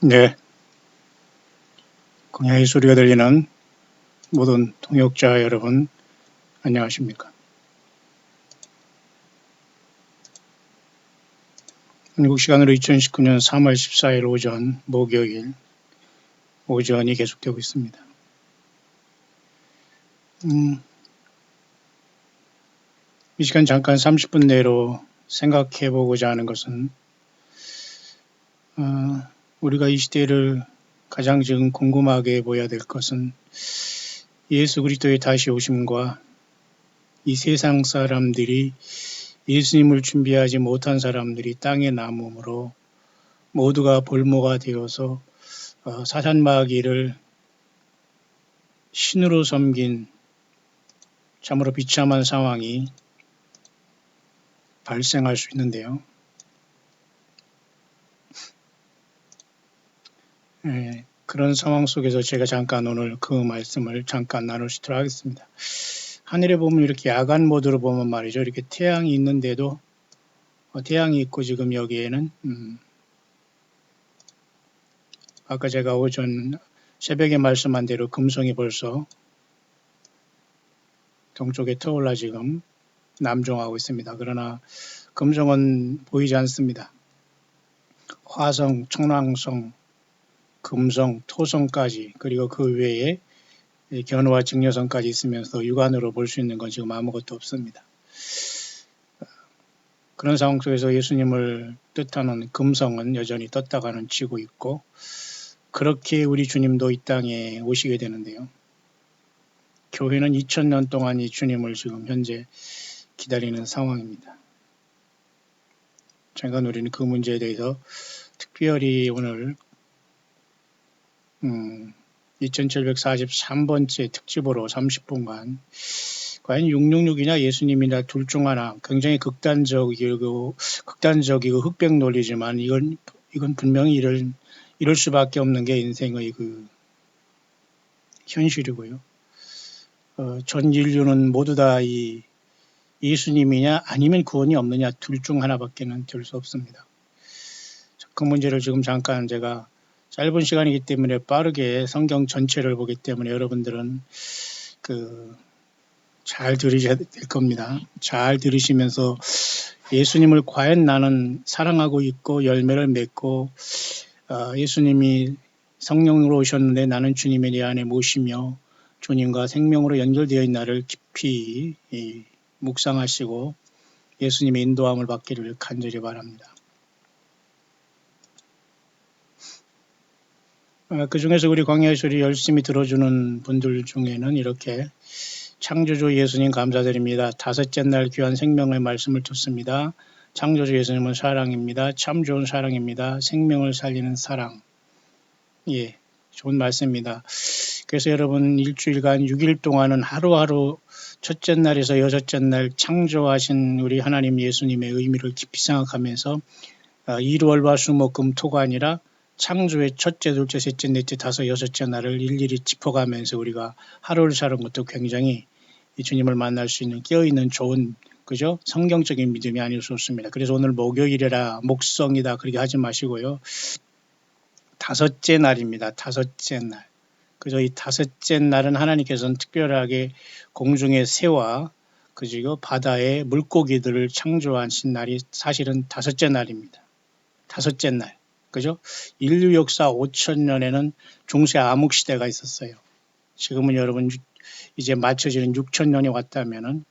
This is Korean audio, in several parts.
네, 광야의 소리가 들리는 모든 동역자 여러분, 안녕하십니까. 한국 시간으로 2019년 3월 14일 오전, 목요일 오전이 계속되고 있습니다. 이 시간 잠깐 30분 내로 생각해 보고자 하는 것은 우리가 이 시대를 가장 지금 궁금하게 보아야 될 것은 예수 그리스도의 다시 오심과 이 세상 사람들이 예수님을 준비하지 못한 사람들이 땅에 남음으로 모두가 볼모가 되어서 사탄마귀를 신으로 섬긴 참으로 비참한 상황이 발생할 수 있는데요. 그런 상황 속에서 제가 잠깐 오늘 그 말씀을 잠깐 나누시도록 하겠습니다. 하늘에 보면 이렇게 야간 모드로 보면 말이죠. 이렇게 태양이 있는데도 태양이 있고 지금 여기에는 아까 제가 오전 새벽에 말씀한 대로 금성이 벌써 동쪽에 떠올라 지금 남종하고 있습니다. 그러나 금성은 보이지 않습니다. 화성, 청랑성, 금성, 토성까지 그리고 그 외에 견우와 직녀성까지 있으면서 육안으로 볼 수 있는 건 지금 아무것도 없습니다. 그런 상황 속에서 예수님을 뜻하는 금성은 여전히 떴다가는 지고 있고 그렇게 우리 주님도 이 땅에 오시게 되는데요. 교회는 2000년 동안 이 주님을 지금 현재 기다리는 상황입니다. 잠깐 우리는 그 문제에 대해서 특별히 오늘 2743번째 특집으로 30분간 과연 666이냐 예수님이냐 둘 중 하나 굉장히 극단적이고 흑백 논리지만 이건 분명히 이럴 수밖에 없는 게 인생의 그 현실이고요. 전 인류는 모두 다 이 예수님이냐 아니면 구원이 없느냐 둘 중 하나밖에는 될 수 없습니다. 그 문제를 지금 잠깐 제가 짧은 시간이기 때문에 빠르게 성경 전체를 보기 때문에 여러분들은 잘 들으셔야 될 겁니다. 잘 들으시면서 예수님을 과연 나는 사랑하고 있고 열매를 맺고 예수님이 성령으로 오셨는데 나는 주님의 내 안에 모시며 주님과 생명으로 연결되어 있는 나를 깊이 묵상하시고 예수님의 인도함을 받기를 간절히 바랍니다. 그 중에서 우리 광야의 소리 열심히 들어주는 분들 중에는 이렇게 창조주 예수님 감사드립니다. 다섯째 날 귀한 생명의 말씀을 듣습니다. 창조주 예수님은 사랑입니다. 참 좋은 사랑입니다. 생명을 살리는 사랑. 예, 좋은 말씀입니다. 그래서 여러분 일주일간 6일 동안은 하루하루 첫째 날에서 여섯째 날 창조하신 우리 하나님 예수님의 의미를 깊이 생각하면서 일월화 수목금토가 아니라 창조의 첫째, 둘째, 셋째, 넷째, 다섯, 여섯째 날을 일일이 짚어가면서 우리가 하루를 사는 것도 굉장히 이 주님을 만날 수 있는 깨어있는 좋은 그죠? 성경적인 믿음이 아닐 수 없습니다. 그래서 오늘 목요일이라 목성이다 그렇게 하지 마시고요. 다섯째 날입니다. 다섯째 날. 그래서 이 다섯째 날은 하나님께서는 특별하게 공중의 새와 그리고 바다의 물고기들을 창조하신 날이 사실은 다섯째 날입니다. 다섯째 날. 그죠? 인류 역사 5,000년에는 중세 암흑 시대가 있었어요. 지금은 여러분 이제 맞춰지는 6,000년이 왔다면은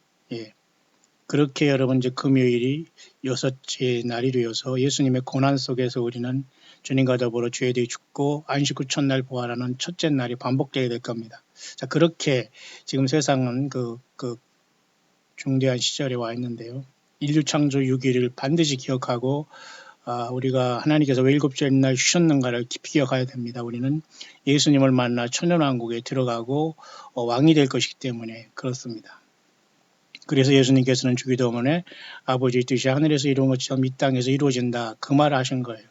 그렇게 여러분 이제 금요일이 여섯째 날이 되어서 예수님의 고난 속에서 우리는 주님과 더불어 죄에 대해 죽고 안식 후 첫날 부활하는 첫째 날이 반복되게 될 겁니다. 자, 그렇게 지금 세상은 그 중대한 시절에 와 있는데요. 인류 창조 6일을 반드시 기억하고 우리가 하나님께서 왜 일곱째 날 쉬셨는가를 깊이 기억해야 됩니다. 우리는 예수님을 만나 천년왕국에 들어가고 왕이 될 것이기 때문에 그렇습니다. 그래서 예수님께서는 주기도문에 아버지의 뜻이 하늘에서 이루어진 것처럼 이 땅에서 이루어진다. 그 말을 하신 거예요.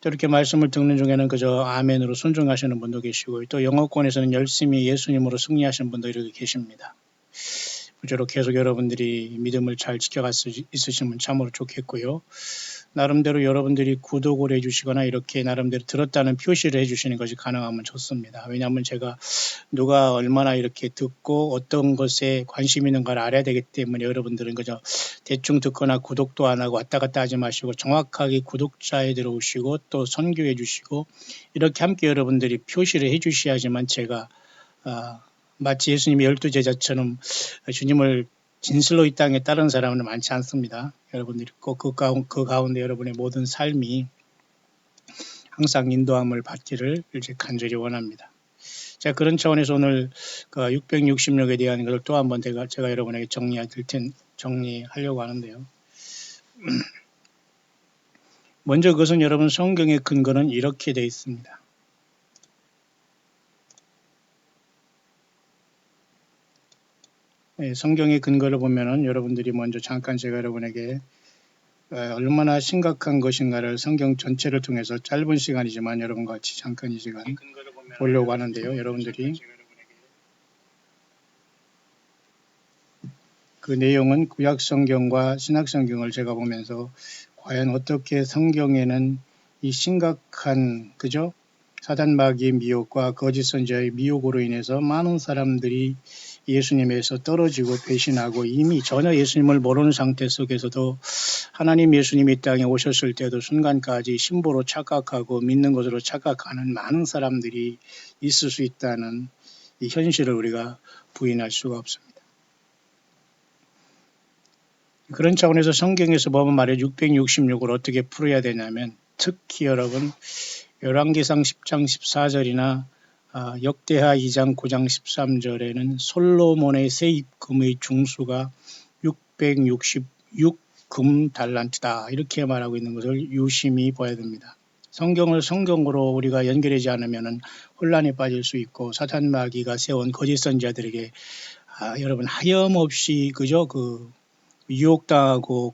이렇게 말씀을 듣는 중에는 그저 아멘으로 순종하시는 분도 계시고 또 영어권에서는 열심히 예수님으로 승리하시는 분도 이렇게 계십니다. 부쪼록 계속 여러분들이 믿음을 잘 지켜갈 수 있으시면 참으로 좋겠고요. 나름대로 여러분들이 구독을 해주시거나 이렇게 나름대로 들었다는 표시를 해주시는 것이 가능하면 좋습니다. 왜냐하면 제가 누가 얼마나 이렇게 듣고 어떤 것에 관심 있는가를 알아야 되기 때문에 여러분들은 그저 대충 듣거나 구독도 안 하고 왔다 갔다 하지 마시고 정확하게 구독자에 들어오시고 또 선교해 주시고 이렇게 함께 여러분들이 표시를 해 주셔야지만 제가 마치 예수님의 12제자처럼 주님을 진실로 이 땅에 따른 사람은 많지 않습니다. 여러분들이 꼭 그 가운데 여러분의 모든 삶이 항상 인도함을 받기를 이제 간절히 원합니다. 자, 그런 차원에서 오늘 그 666에 대한 것을 또 한번 제가 여러분에게 정리하려고 하는데요. 먼저 그것은 여러분 성경의 근거는 이렇게 되어 있습니다. 성경의 근거를 보면은 여러분들이 먼저 잠깐 제가 여러분에게 얼마나 심각한 것인가를 성경 전체를 통해서 짧은 시간이지만 여러분과 같이 잠깐 이 시간 보려고 하는데요. 여러분들이 그 내용은 구약 성경과 신약 성경을 제가 보면서 과연 어떻게 성경에는 이 심각한 사단 마귀의 미혹과 거짓 선지자의 미혹으로 인해서 많은 사람들이 예수님에서 떨어지고 배신하고 이미 전혀 예수님을 모르는 상태 속에서도 하나님 예수님이 이 땅에 오셨을 때도 순간까지 신보로 착각하고 믿는 것으로 착각하는 많은 사람들이 있을 수 있다는 이 현실을 우리가 부인할 수가 없습니다. 그런 차원에서 성경에서 보면 말이에요. 666을 어떻게 풀어야 되냐면 특히 여러분 열왕기상 10장 14절이나 역대하 2장 9장 13절에는 솔로몬의 세입금의 중수가 666금 달란트다 이렇게 말하고 있는 것을 유심히 봐야 됩니다. 성경을 성경으로 우리가 연결하지 않으면 혼란에 빠질 수 있고 사탄 마귀가 세운 거짓 선지자들에게 여러분 하염없이 유혹당하고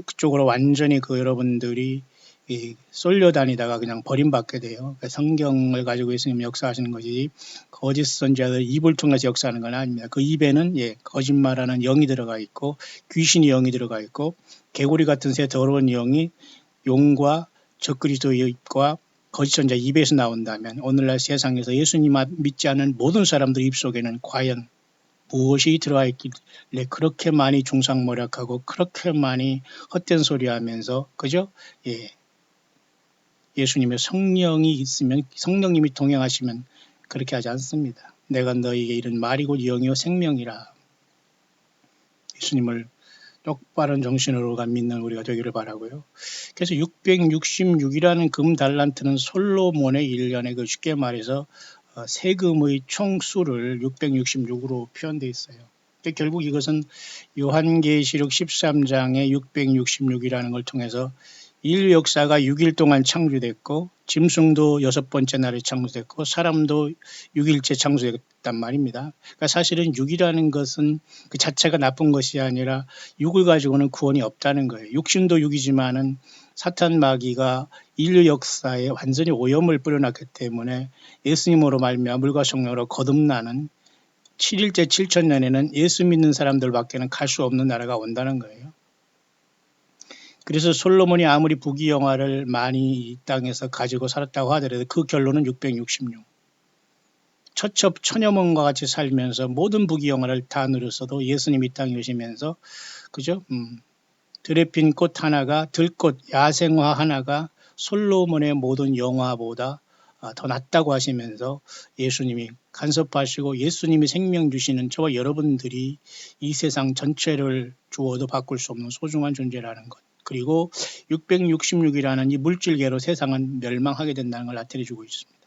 그쪽으로 완전히 여러분들이 쏠려다니다가 그냥 버림받게 돼요. 그러니까 성경을 가지고 예수님 역사하시는 것이 거짓 선지자들 입을 통해서 역사하는 건 아닙니다. 그 입에는 거짓말하는 영이 들어가 있고 귀신의 영이 들어가 있고 개구리 같은 새 더러운 영이 용과 적그리스도의 입과 거짓 선지자 입에서 나온다면 오늘날 세상에서 예수님 믿지 않는 모든 사람들 입속에는 과연 무엇이 들어와 있길래 그렇게 많이 중상모략하고 그렇게 많이 헛된 소리 하면서 예수님의 성령이 있으면 성령님이 동행하시면 그렇게 하지 않습니다. 내가 너희에게 이른 말이고 영이요 생명이라. 예수님을 똑바른 정신으로 믿는 우리가 되기를 바라고요. 그래서 666이라는 금 달란트는 솔로몬의 1년에 쉽게 말해서 세금의 총수를 666으로 표현되어 있어요. 결국 이것은 요한계시록 13장의 666이라는 걸 통해서 인류 역사가 6일 동안 창조됐고 짐승도 6번째 날에 창조됐고 사람도 6일째 창조됐단 말입니다. 그러니까 사실은 6이라는 것은 그 자체가 나쁜 것이 아니라 6을 가지고는 구원이 없다는 거예요. 육신도 6이지만은 사탄 마귀가 인류 역사에 완전히 오염을 뿌려놨기 때문에 예수님으로 말미암아 물과 성령으로 거듭나는 7일째 7천년에는 예수 믿는 사람들밖에는 갈 수 없는 나라가 온다는 거예요. 그래서 솔로몬이 아무리 부귀영화를 많이 이 땅에서 가지고 살았다고 하더라도 그 결론은 666. 처첩 처녀몬과 같이 살면서 모든 부귀영화를 다 누렸어도 예수님이 이 땅에 오시면서 들에 핀 꽃 하나가 들꽃 야생화 하나가 솔로몬의 모든 영화보다 더 낫다고 하시면서 예수님이 간섭하시고 예수님이 생명 주시는 저와 여러분들이 이 세상 전체를 주어도 바꿀 수 없는 소중한 존재라는 것. 그리고 666이라는 이 물질계로 세상은 멸망하게 된다는 걸 나타내 주고 있습니다.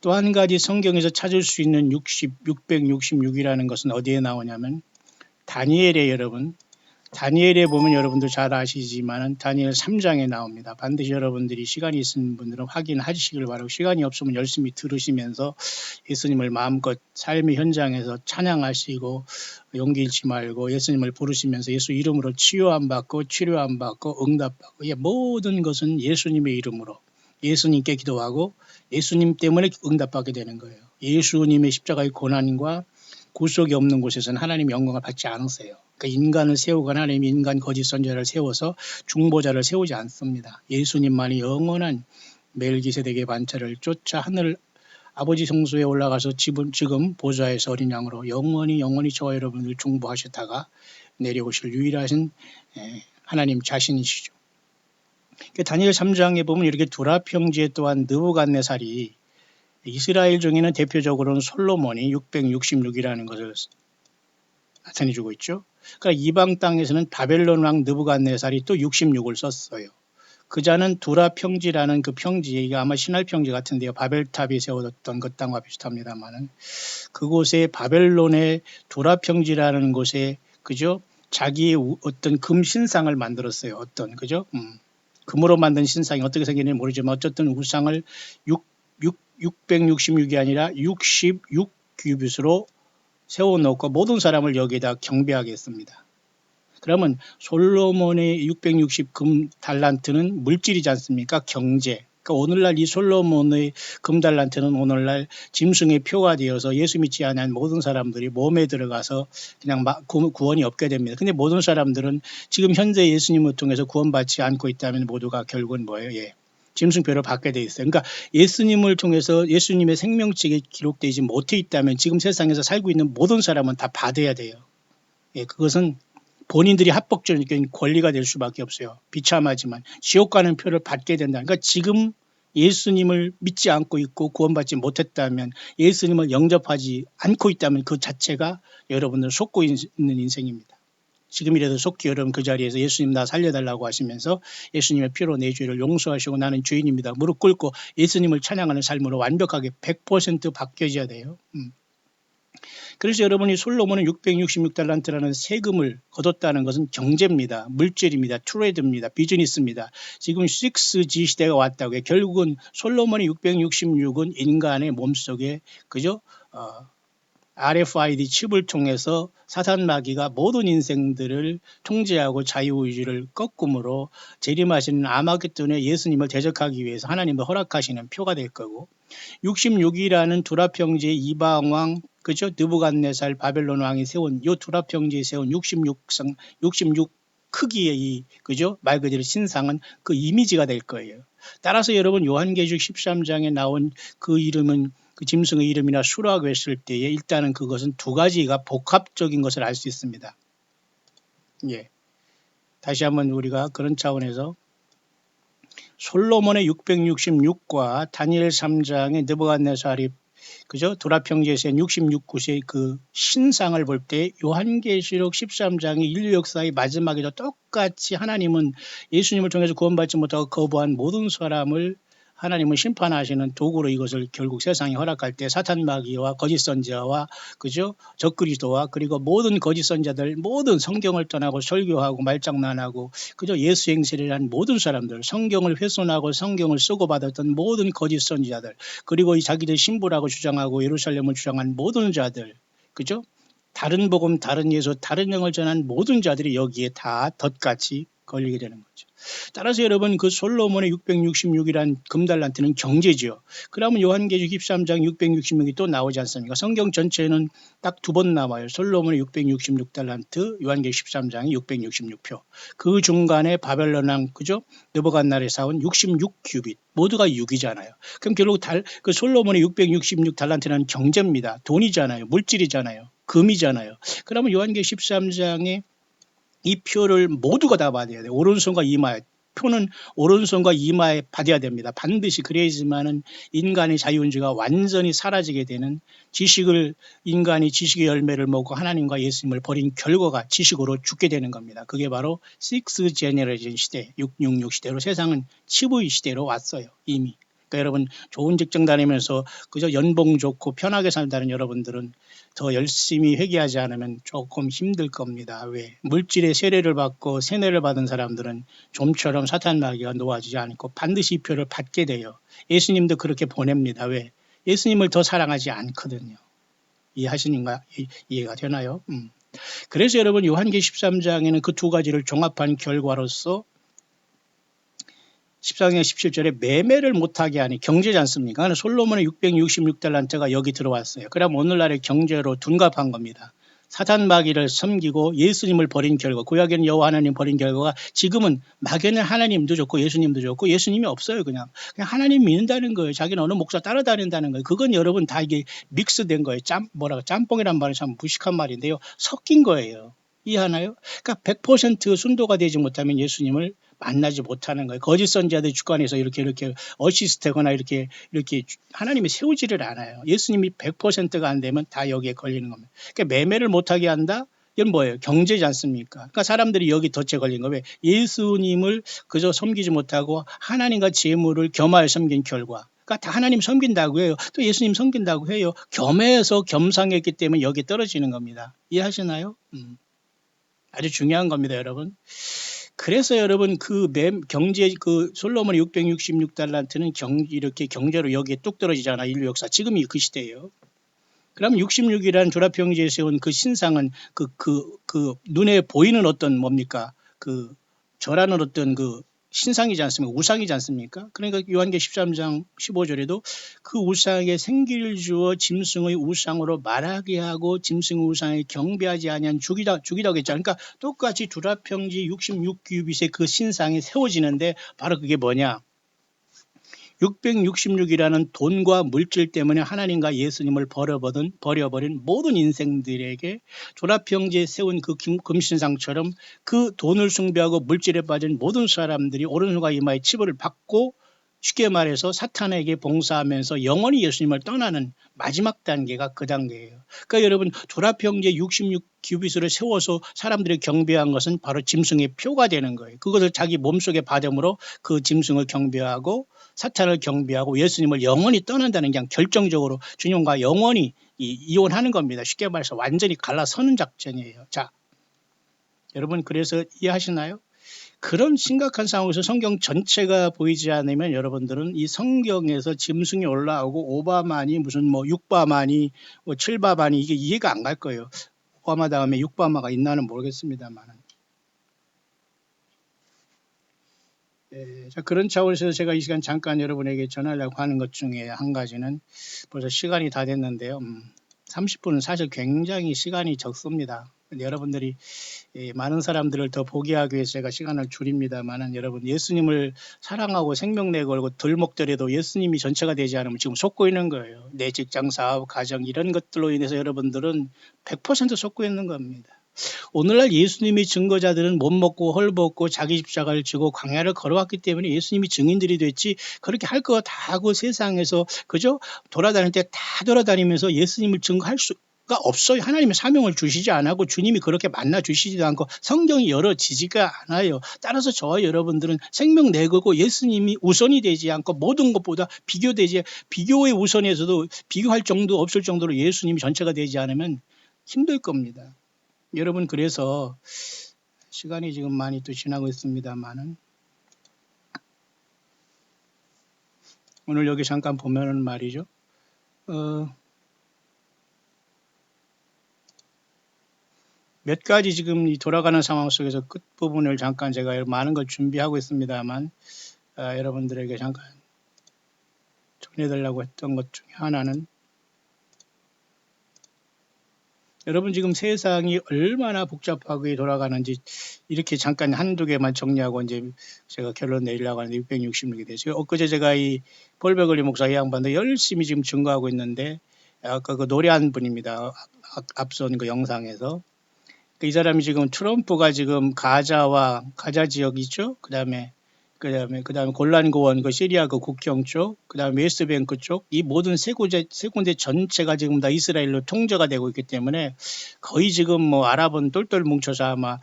또 한 가지 성경에서 찾을 수 있는 666이라는 것은 어디에 나오냐면 다니엘에 다니엘에 보면 여러분도 잘 아시지만 다니엘 3장에 나옵니다. 반드시 여러분들이 시간이 있는 분들은 확인하시길 바라고 시간이 없으면 열심히 들으시면서 예수님을 마음껏 삶의 현장에서 찬양하시고 용기 잃지 말고 예수님을 부르시면서 예수 이름으로 치유 안 받고 치료 안 받고 응답받고 모든 것은 예수님의 이름으로 예수님께 기도하고 예수님 때문에 응답받게 되는 거예요. 예수님의 십자가의 고난과 구속이 없는 곳에서는 하나님의 영광을 받지 않으세요. 그러니까 인간을 세우거나 하나님이 인간 거짓 선지자를 세워서 중보자를 세우지 않습니다. 예수님만이 영원한 멜기세덱의 반차를 쫓아 하늘 아버지 성소에 올라가서 지금 보좌에서 어린 양으로 영원히 저와 여러분을 중보하셨다가 내려오실 유일하신 하나님 자신이시죠. 다니엘 3장에 보면 이렇게 두랍 형제 또한 느부갓네살이 이스라엘 중에는 대표적으로는 솔로몬이 666이라는 것을 나타내주고 있죠. 그러니까 이방 땅에서는 바벨론 왕 느부갓네살이 또 66을 썼어요. 그자는 두랍 평지라는 그 평지, 이게 아마 신할 평지 같은데요. 바벨탑이 세워졌던 그 땅과 비슷합니다만은 그곳에 바벨론의 두랍 평지라는 곳에 그죠? 자기의 어떤 금 신상을 만들었어요. 어떤 그죠? 금으로 만든 신상이 어떻게 생겼는지 모르지만 어쨌든 우상을 666이 아니라 66규빗으로 세워놓고 모든 사람을 여기에다 경배하게 했습니다. 그러면 솔로몬의 660 금 달란트는 물질이지 않습니까? 경제. 그러니까 오늘날 이 솔로몬의 금 달란트는 오늘날 짐승의 표가 되어서 예수 믿지 않은 모든 사람들이 몸에 들어가서 그냥 구원이 없게 됩니다. 근데 모든 사람들은 지금 현재 예수님을 통해서 구원받지 않고 있다면 모두가 결국은 뭐예요? 짐승표를 받게 돼 있어요. 그러니까 예수님을 통해서 예수님의 생명책에 기록되지 못해 있다면 지금 세상에서 살고 있는 모든 사람은 다 받아야 돼요. 그것은 본인들이 합법적인 권리가 될 수밖에 없어요. 비참하지만 지옥 가는 표를 받게 된다. 그러니까 지금 예수님을 믿지 않고 있고 구원받지 못했다면 예수님을 영접하지 않고 있다면 그 자체가 여러분들 속고 있는 인생입니다. 지금이라도 속히 여러분 그 자리에서 예수님 나 살려달라고 하시면서 예수님의 피로 내 죄를 용서하시고 나는 죄인입니다. 무릎 꿇고 예수님을 찬양하는 삶으로 완벽하게 100% 바뀌어져야 돼요. 그래서 여러분이 솔로몬은 666달란트라는 세금을 거뒀다는 것은 경제입니다. 물질입니다. 트레이드입니다. 비즈니스입니다. 지금 6G 시대가 왔다고요. 결국은 솔로몬의 666은 인간의 몸속에 그죠? RFID 칩을 통해서 사탄 마귀가 모든 인생들을 통제하고 자유의지를 꺾음으로 재림하시는 아마겟돈에 예수님을 대적하기 위해서 하나님도 허락하시는 표가 될 거고 66이라는 두랍 형제의 이방왕 그죠? 느부갓네살 바벨론 왕이 세운 이 두랍 형제에 세운 66 크기의 이 그죠? 말 그대로 신상은 그 이미지가 될 거예요. 따라서 여러분 요한계시록 13장에 나온 그 이름은 그 짐승의 이름이나 수라고 했을 때에 일단은 그것은 두 가지가 복합적인 것을 알 수 있습니다. 다시 한번 우리가 그런 차원에서 솔로몬의 666과 다니엘 3장의 느부갓네살이 그죠? 두랍 형제에서 66구세의 그 신상을 볼 때 요한계시록 13장의 인류 역사의 마지막에도 똑같이 하나님은 예수님을 통해서 구원받지 못하고 거부한 모든 사람을 하나님은 심판하시는 도구로 이것을 결국 세상에 허락할 때 사탄 마귀와 거짓 선지자와 그죠? 적그리스도와 그리고 모든 거짓 선지자들 모든 성경을 떠나고 설교하고 말장난하고 그죠? 예수 행세를 한 모든 사람들 성경을 훼손하고 성경을 쓰고 받았던 모든 거짓 선지자들 그리고 이 자기들 신부라고 주장하고 예루살렘을 주장한 모든 자들 그죠? 다른 복음 다른 예수 다른 영을 전한 모든 자들이 여기에 다 덫같이 걸리게 되는 거죠. 따라서 여러분 그 솔로몬의 666이란 금달란트는 경제죠. 그러면 요한계시록 13장 666이 또 나오지 않습니까? 성경 전체에는 딱 두 번 나와요. 솔로몬의 666달란트, 요한계시록 13장이 666표. 그 중간에 바벨론 왕 그죠? 느부갓네살이 사온 66규빗 모두가 6이잖아요. 그럼 결국 그 솔로몬의 666달란트는 경제입니다. 돈이잖아요. 물질이잖아요. 금이잖아요. 그러면 요한계시록 13장에 이 표를 모두가 다 받아야 돼요. 오른손과 이마에. 표는 오른손과 이마에 받아야 됩니다. 반드시 그래야지만은 인간의 자유의지가 완전히 사라지게 되는 인간이 지식의 열매를 먹고 하나님과 예수님을 버린 결과가 지식으로 죽게 되는 겁니다. 그게 바로 6 제너레이션 시대, 666 시대로 세상은 칩의 시대로 왔어요. 이미. 그러니까 여러분 좋은 직장 다니면서 그저 연봉 좋고 편하게 산다는 여러분들은 더 열심히 회개하지 않으면 조금 힘들 겁니다. 왜? 물질의 세례를 받고 세뇌를 받은 사람들은 좀처럼 사탄 마귀가 놓아지지 않고 반드시 표를 받게 돼요. 예수님도 그렇게 보냅니다. 왜? 예수님을 더 사랑하지 않거든요. 이해하시는가? 이해가 되나요? 그래서 여러분 요한계시록 13장에는 그 두 가지를 종합한 결과로서 14장 17절에 매매를 못하게 하니 경제지 않습니까? 그러니까 솔로몬의 666달란트가 여기 들어왔어요. 그럼 오늘날의 경제로 둔갑한 겁니다. 사탄 마귀를 섬기고 예수님을 버린 결과, 구약에는 여호와 하나님 버린 결과가 지금은 막연히 하나님도 좋고 예수님도 좋고 예수님이 없어요. 그냥 하나님 믿는다는 거예요. 자기는 어느 목사 따라다닌다는 거예요. 그건 여러분 다 이게 믹스된 거예요. 짬뽕이란 말은 참 무식한 말인데요. 섞인 거예요. 이해하나요? 그러니까 100% 순도가 되지 못하면 예수님을 만나지 못하는 거예요. 거짓 선지자들 주관에서 이렇게 어시스트거나 이렇게 하나님이 세우지를 않아요. 예수님이 100%가 안 되면 다 여기에 걸리는 겁니다. 그러니까 매매를 못하게 한다? 이건 뭐예요? 경제지 않습니까? 그러니까 사람들이 여기 덫에 걸린 거예요. 왜? 예수님을 그저 섬기지 못하고 하나님과 재물을 겸하여 섬긴 결과. 그러니까 다 하나님 섬긴다고 해요. 또 예수님 섬긴다고 해요. 겸해서 겸상했기 때문에 여기 떨어지는 겁니다. 이해하시나요? 아주 중요한 겁니다, 여러분. 그래서 여러분 경제 솔로몬의 666달란트는 이렇게 경제로 여기에 뚝 떨어지잖아. 인류 역사. 지금이 그 시대예요. 그럼 66이라는 조라평지에 세운 그 신상은 눈에 보이는 어떤 뭡니까? 절하는 어떤 신상이지 않습니까? 우상이지 않습니까? 그러니까 요한계 13장 15절에도 그 우상에 생기를 주어 짐승의 우상으로 말하게 하고 짐승의 우상에 경배하지 아니한 죽이다고 했죠. 그러니까 똑같이 두라평지 66규빗의 그 신상이 세워지는데 바로 그게 뭐냐? 666이라는 돈과 물질 때문에 하나님과 예수님을 버려버린 모든 인생들에게 조라평지에 세운 그 금신상처럼 그 돈을 숭배하고 물질에 빠진 모든 사람들이 오른손과 이마에 치부를 받고 쉽게 말해서 사탄에게 봉사하면서 영원히 예수님을 떠나는 마지막 단계가 그 단계예요. 그러니까 여러분 조라평지에 66규빗으로 세워서 사람들이 경배한 것은 바로 짐승의 표가 되는 거예요. 그것을 자기 몸속에 받음으로 그 짐승을 경배하고 사탄을 경배하고 예수님을 영원히 떠난다는 게 그냥 결정적으로 주님과 영원히 이혼하는 겁니다. 쉽게 말해서 완전히 갈라서는 작전이에요. 자, 여러분 그래서 이해하시나요? 그런 심각한 상황에서 성경 전체가 보이지 않으면 여러분들은 이 성경에서 짐승이 올라오고 오바마니 무슨 육바마니 7바마니 이게 이해가 안 갈 거예요. 오바마 다음에 육바마가 있나는 모르겠습니다만. 자, 그런 차원에서 제가 이 시간 잠깐 여러분에게 전하려고 하는 것 중에 한 가지는 벌써 시간이 다 됐는데요. 30분은 사실 굉장히 시간이 적습니다. 여러분들이 많은 사람들을 더 보게 하기 위해서 제가 시간을 줄입니다만은 여러분 예수님을 사랑하고 생명 내걸고 덜먹더라도 예수님이 전체가 되지 않으면 지금 속고 있는 거예요. 내 직장, 사업, 가정 이런 것들로 인해서 여러분들은 100% 속고 있는 겁니다. 오늘날 예수님의 증거자들은 못 먹고 헐벗고 자기 십자가를 지고 광야를 걸어왔기 때문에 예수님이 증인들이 됐지 그렇게 할 거 다 하고 세상에서 그저 돌아다닐 때 다 돌아다니면서 예수님을 증거할 수가 없어요. 하나님의 사명을 주시지 않고 주님이 그렇게 만나 주시지도 않고 성경이 열어지지가 않아요. 따라서 저와 여러분들은 생명 내걸고 예수님이 우선이 되지 않고 모든 것보다 비교의 우선에서도 비교할 정도 없을 정도로 예수님이 전체가 되지 않으면 힘들 겁니다. 여러분 그래서 시간이 지금 많이 또 지나고 있습니다만은 오늘 여기 잠깐 보면은 말이죠. 몇 가지 지금 이 돌아가는 상황 속에서 끝부분을 잠깐 제가 많은 걸 준비하고 있습니다만 여러분들에게 잠깐 전해달라고 했던 것 중에 하나는 여러분 지금 세상이 얼마나 복잡하게 돌아가는지 이렇게 잠깐 한두 개만 정리하고 이제 제가 결론 내리려고 하는데 666이 되죠. 엊그제 제가 이 폴베글리 목사 이 양반도 열심히 지금 증거하고 있는데 아까 그 노래한 분입니다. 앞선 그 영상에서. 이 사람이 지금 트럼프가 지금 가자 지역 있죠? 그다음에 골란고원 그 시리아 그 국경 쪽, 그다음에 웨스트뱅크 쪽, 이 모든 세 군데 전체가 지금 다 이스라엘로 통제가 되고 있기 때문에 거의 지금 아랍은 똘똘 뭉쳐서 아마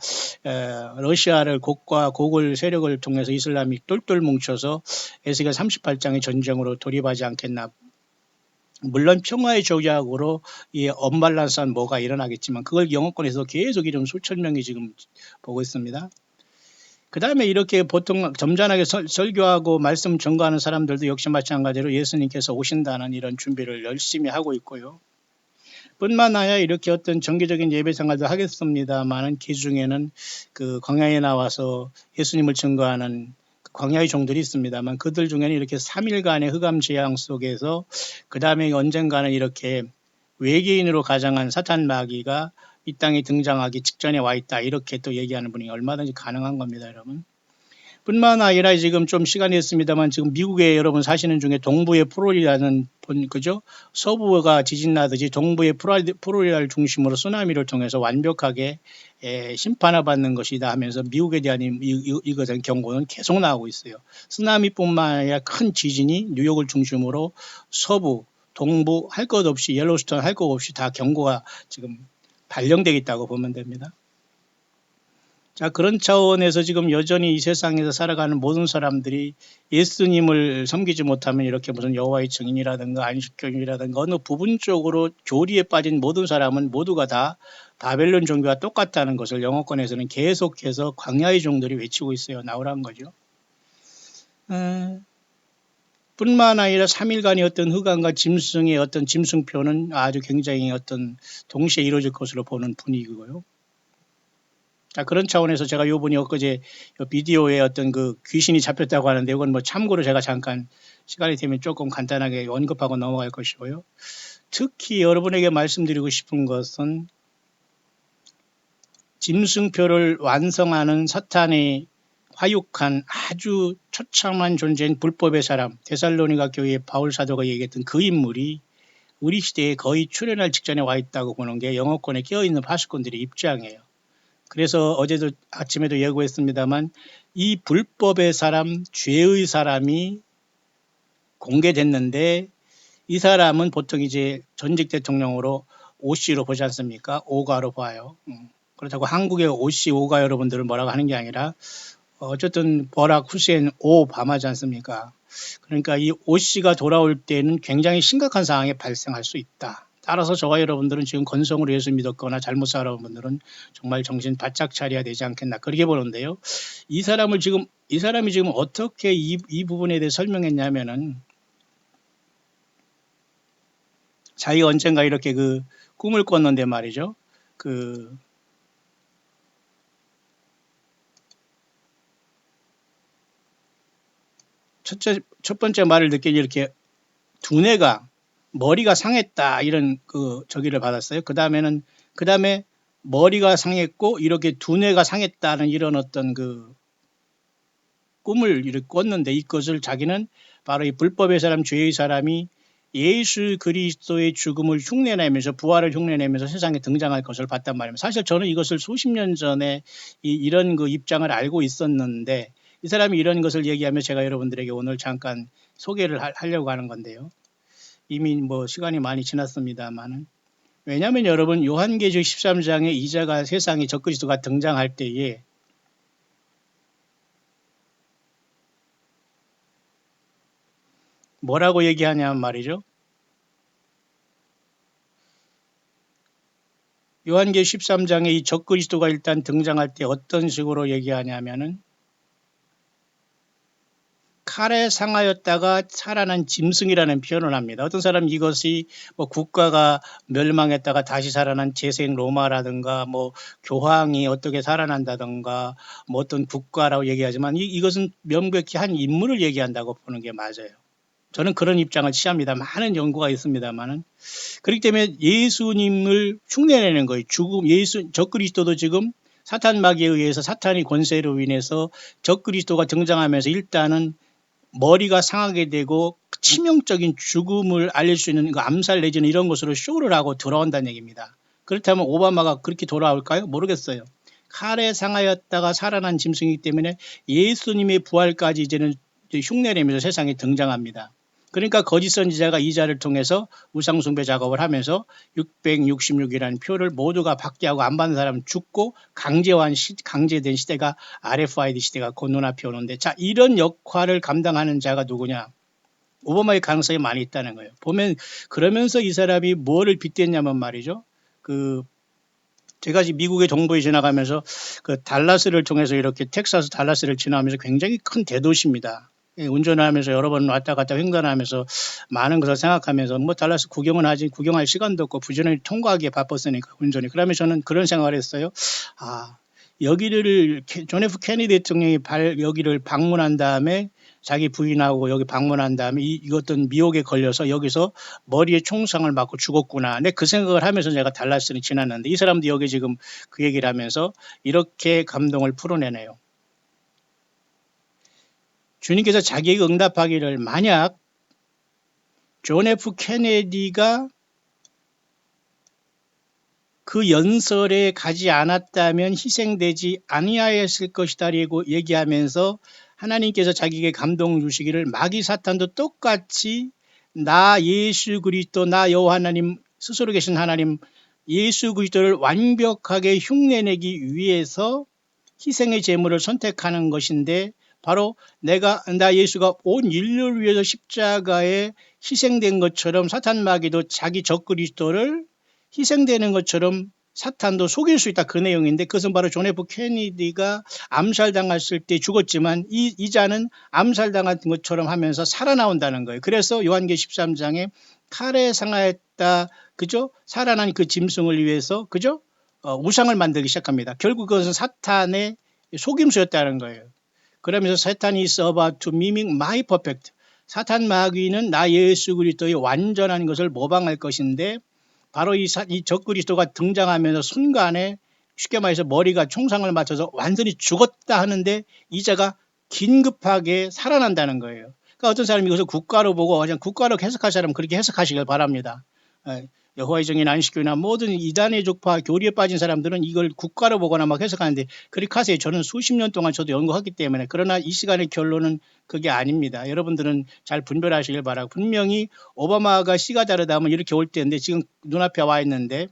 러시아를 곡과 곡을 세력을 통해서 이슬람이 똘똘 뭉쳐서 에스겔 38장의 전쟁으로 돌입하지 않겠나. 물론 평화의 조약으로 이 언밸런스한 뭐가 일어나겠지만 그걸 영어권에서 계속 이런 수천 명이 지금 보고 있습니다. 그 다음에 이렇게 보통 점잖하게 설교하고 말씀 전가하는 사람들도 역시 마찬가지로 예수님께서 오신다는 이런 준비를 열심히 하고 있고요. 뿐만 아니라 이렇게 어떤 정기적인 예배 생활도 하겠습니다만은 그 중에는 그 광야에 나와서 예수님을 증거하는 광야의 종들이 있습니다만 그들 중에는 이렇게 3일간의 흑암 재앙 속에서 그 다음에 언젠가는 이렇게 외계인으로 가장한 사탄 마귀가 이 땅에 등장하기 직전에 와 있다. 이렇게 또 얘기하는 분이 얼마든지 가능한 겁니다, 여러분. 뿐만 아니라 지금 좀 시간이 있습니다만 지금 미국에 여러분 사시는 중에 동부의 플로리다는 그죠? 서부가 지진 나듯이 동부의 플로리다를 중심으로 쓰나미를 통해서 완벽하게 심판을 받는 것이다 하면서 미국에 대한 이것의 경고는 계속 나오고 있어요. 쓰나미뿐만 아니라 큰 지진이 뉴욕을 중심으로 서부, 동부 할 것 없이 옐로스톤 할 것 없이 다 경고가 지금 발령되어 있다고 보면 됩니다. 자, 그런 차원에서 지금 여전히 이 세상에서 살아가는 모든 사람들이 예수님을 섬기지 못하면 이렇게 무슨 여호와의 증인이라든가 안식교인이라든가 어느 부분적으로 교리에 빠진 모든 사람은 모두가 다 바벨론 종교와 똑같다는 것을 영어권에서는 계속해서 광야의 종들이 외치고 있어요. 나오라는 거죠. 뿐만 아니라 3일간의 어떤 흑암과 짐승의 어떤 짐승표는 아주 굉장히 어떤 동시에 이루어질 것으로 보는 분위기고요. 자, 그런 차원에서 제가 요번에 엊그제 비디오에 어떤 그 귀신이 잡혔다고 하는데 이건 뭐 참고로 제가 잠깐 시간이 되면 조금 간단하게 언급하고 넘어갈 것이고요. 특히 여러분에게 말씀드리고 싶은 것은 짐승표를 완성하는 사탄의 화육한 아주 처참한 존재인 불법의 사람, 데살로니가 교회의 바울 사도가 얘기했던 그 인물이 우리 시대에 거의 출현할 직전에 와 있다고 보는 게 영어권에 끼어있는 파수꾼들의 입장이에요. 그래서 어제도 아침에도 예고했습니다만 이 불법의 사람, 죄의 사람이 공개됐는데 이 사람은 보통 이제 전직 대통령으로 오씨로 보지 않습니까? 오가로 봐요. 그렇다고 한국의 오씨, 오가 여러분들은 뭐라고 하는 게 아니라 어쨌든 버락 후세인 오바마지 않습니까? 그러니까 이 오씨가 돌아올 때는 굉장히 심각한 상황이 발생할 수 있다. 따라서 저와 여러분들은 지금 건성으로 예수 믿었거나 잘못 살아온 분들은 정말 정신 바짝 차려야 되지 않겠나 그렇게 보는데요. 이 사람이 지금 어떻게 이 부분에 대해 설명했냐면은 자기가 언젠가 이렇게 그 꿈을 꿨는데 말이죠. 첫 번째 말을 듣기 이렇게 두뇌가 머리가 상했다 이런 저기를 받았어요. 그 다음에 머리가 상했고 이렇게 두뇌가 상했다는 이런 어떤 꿈을 이렇게 꿨는데 이것을 자기는 바로 이 불법의 사람, 죄의 사람이 예수 그리스도의 죽음을 흉내내면서 부활을 흉내내면서 세상에 등장할 것을 봤단 말입니다. 사실 저는 이것을 수십 년 전에 이런 입장을 알고 있었는데 이 사람이 이런 것을 얘기하면 제가 여러분들에게 오늘 잠깐 소개를 하려고 하는 건데요. 이미 뭐 시간이 많이 지났습니다만은 왜냐하면 여러분 요한계시록 13장에 이자가 세상에 적그리스도가 등장할 때에 뭐라고 얘기하냐면 말이죠. 요한계시록 13장에 이 적그리스도가 일단 등장할 때 어떤 식으로 얘기하냐면은 칼에 상하였다가 살아난 짐승이라는 표현을 합니다. 어떤 사람은 이것이 뭐 국가가 멸망했다가 다시 살아난 재생 로마라든가 뭐 교황이 어떻게 살아난다든가 뭐 어떤 국가라고 얘기하지만 이것은 명백히 한 인물을 얘기한다고 보는 게 맞아요. 저는 그런 입장을 취합니다. 많은 연구가 있습니다만은 그렇기 때문에 예수님을 흉내내는 거예요. 적그리스도도 지금 사탄 마귀에 의해서 사탄의 권세로 인해서 적그리스도가 등장하면서 일단은 머리가 상하게 되고 치명적인 죽음을 알릴 수 있는 암살 내지는 이런 것으로 쇼를 하고 돌아온다는 얘기입니다. 그렇다면 오바마가 그렇게 돌아올까요? 모르겠어요. 칼에 상하였다가 살아난 짐승이기 때문에 예수님의 부활까지 이제는 흉내내면서 세상에 등장합니다. 그러니까 거짓 선지자가 이자를 통해서 우상숭배 작업을 하면서 666이라는 표를 모두가 받게 하고 안 받는 사람은 죽고 강제된 시대가 RFID 시대가 곧 눈앞에 오는데 자 이런 역할을 감당하는 자가 누구냐. 오바마의 가능성이 많이 있다는 거예요. 보면 그러면서 이 사람이 뭐를 빗댔냐면 말이죠. 제가 미국의 동부에 지나가면서 달라스를 통해서 이렇게 텍사스 달라스를 지나면서 굉장히 큰 대도시입니다. 운전을 하면서 여러 번 왔다 갔다 횡단하면서 많은 것을 생각하면서 뭐 달라스 구경은 하지 구경할 시간도 없고 부지런히 통과하기에 바빴으니까 운전이. 그러면 저는 그런 생각을 했어요. 여기를 존 F 케네디 대통령이 여기를 방문한 다음에 자기 부인하고 여기 방문한 다음에 이것던 미혹에 걸려서 여기서 머리에 총상을 맞고 죽었구나. 내 그 생각을 하면서 내가 달라스를 지났는데 이 사람도 여기 지금 그 얘기를 하면서 이렇게 감동을 풀어내네요. 주님께서 자기에게 응답하기를 만약 존 F 케네디가 그 연설에 가지 않았다면 희생되지 아니하였을 것이다라고 얘기하면서 하나님께서 자기에게 감동 주시기를 마귀 사탄도 똑같이 나 예수 그리스도 나 여호와 하나님 스스로 계신 하나님 예수 그리스도를 완벽하게 흉내내기 위해서 희생의 제물을 선택하는 것인데 바로 나 예수가 온 인류를 위해서 십자가에 희생된 것처럼 사탄 마귀도 자기 적 그리스도를 희생되는 것처럼 사탄도 속일 수 있다 그 내용인데 그것은 바로 존 F 케네디가 암살당했을 때 죽었지만 이 자는 암살당한 것처럼 하면서 살아나온다는 거예요. 그래서 요한계시록 13장에 칼에 상하였다 그죠? 살아난 그 짐승을 위해서 그죠? 우상을 만들기 시작합니다. 결국 그것은 사탄의 속임수였다는 거예요. 그러면서 사탄이 is about to mimic my perfect. 사탄 마귀는 나 예수 그리스도의 완전한 것을 모방할 것인데 바로 이 적그리스도가 등장하면서 순간에 쉽게 말해서 머리가 총상을 맞춰서 완전히 죽었다 하는데 이자가 긴급하게 살아난다는 거예요. 그러니까 어떤 사람이 이것을 국가로 보고 그냥 국가로 해석할 사람은 그렇게 해석하시길 바랍니다. 여호와의 정인 안식교나 모든 이단의 족파 교리에 빠진 사람들은 이걸 국가로 보거나 막 해석하는데 그렇게 하세요. 저는 수십 년 동안 저도 연구하기 때문에 그러나 이 시간의 결론은 그게 아닙니다. 여러분들은 잘 분별하시길 바라고 분명히 오바마가 씨가 다르다 하면 이렇게 올 때인데 지금 눈앞에 와 있는데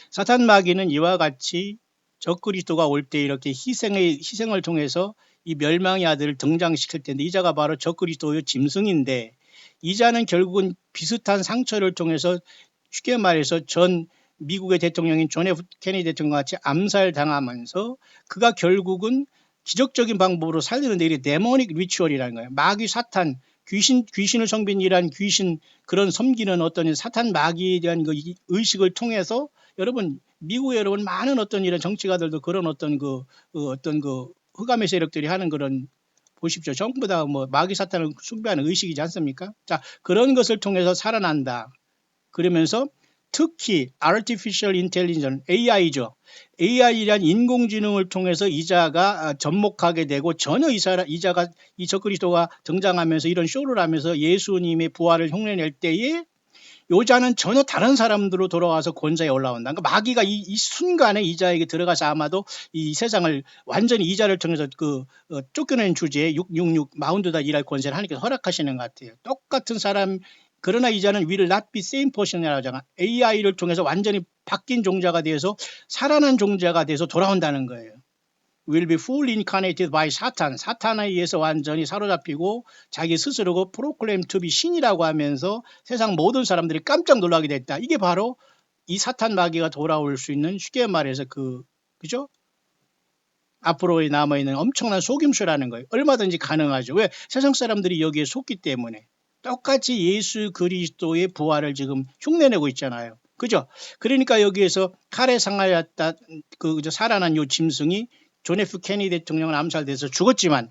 사탄 마귀는 이와 같이 적그리스도가 올 때 이렇게 희생을 통해서 이 멸망의 아들을 등장시킬 텐데 이자가 바로 적그리스도의 짐승인데 이자는 결국은 비슷한 상처를 통해서 쉽게 말해서 전 미국의 대통령인 존 F 케네디 대통령 같이 암살당하면서 그가 결국은 기적적인 방법으로 살리는데 이게 데모닉 리추얼이라는 거예요. 마귀 사탄 귀신을 섬긴이란 귀신 그런 섬기는 어떤 사탄 마귀에 대한 그 의식을 통해서 여러분 미국에 여러분 많은 어떤 이런 정치가들도 그런 어떤 어떤 흑암의 세력들이 하는 그런 보십시오. 전부 다 뭐 마귀 사탄을 숭배하는 의식이지 않습니까? 자, 그런 것을 통해서 살아난다. 그러면서 특히 Artificial Intelligence, AI죠. AI란 인공지능을 통해서 이자가 접목하게 되고 전혀 이자가 이 적그리스도가 등장하면서 이런 쇼를 하면서 예수님의 부활을 흉내낼 때에 요자는 전혀 다른 사람들로 돌아와서 권좌에 올라온다. 그러니까 마귀가 이 순간에 이자에게 들어가서 아마도 이 세상을 완전히 이자를 통해서 쫓겨낸 주제에 666 마운드다 일할 권세를 하나님께서 허락하시는 것 같아요. 똑같은 사람 그러나 이자는 will not be same person이라고 하잖아. AI를 통해서 완전히 바뀐 종자가 되어서 살아난 종자가 돼서 돌아온다는 거예요. will be fully incarnated by Satan. 사탄에 의해서 완전히 사로잡히고 자기 스스로고 proclaim to be 신이라고 하면서 세상 모든 사람들이 깜짝 놀라게 됐다. 이게 바로 이 사탄 마귀가 돌아올 수 있는 쉽게 말해서 그죠? 앞으로 남아있는 엄청난 속임수라는 거예요. 얼마든지 가능하죠. 왜? 세상 사람들이 여기에 속기 때문에. 똑같이 예수 그리스도의 부활을 지금 흉내내고 있잖아요. 그죠? 그러니까 여기에서 칼에 상하였다 살아난 요 짐승이 존 F 케네디 대통령은 암살돼서 죽었지만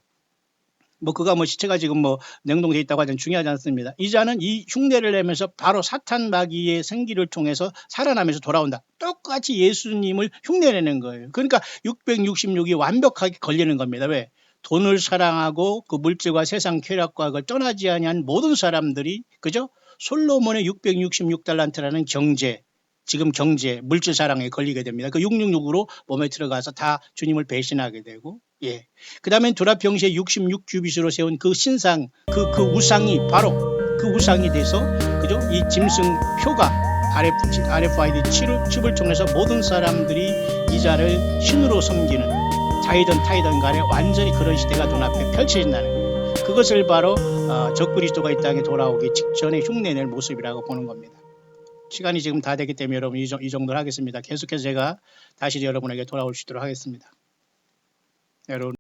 그가 시체가 지금 냉동돼 있다고 하자면 중요하지 않습니다. 이자는 이 흉내를 내면서 바로 사탄 마귀의 생기를 통해서 살아나면서 돌아온다. 똑같이 예수님을 흉내내는 거예요. 그러니까 666이 완벽하게 걸리는 겁니다. 왜? 돈을 사랑하고 그 물질과 세상 쾌락과 그걸 떠나지 아니한 모든 사람들이 그죠? 솔로몬의 666달란트라는 지금 경제, 물질 사랑에 걸리게 됩니다. 그 666으로 몸에 들어가서 다 주님을 배신하게 되고, 예. 그 다음에 두라병시에 66규빗으로 세운 그 신상, 그 우상이 바로 그 우상이 돼서, 그죠? 이 짐승 표가 RFID 칩을 통해서 모든 사람들이 이자를 신으로 섬기는 자이든 타이든 간에 완전히 그런 시대가 눈앞에 펼쳐진다는 거예요. 그것을 바로 적그리스도가 이 땅에 돌아오기 직전에 흉내낼 모습이라고 보는 겁니다. 시간이 지금 다 됐기 때문에 여러분 이 정도로 하겠습니다. 계속해서 제가 다시 여러분에게 돌아올 수 있도록 하겠습니다. 여러분.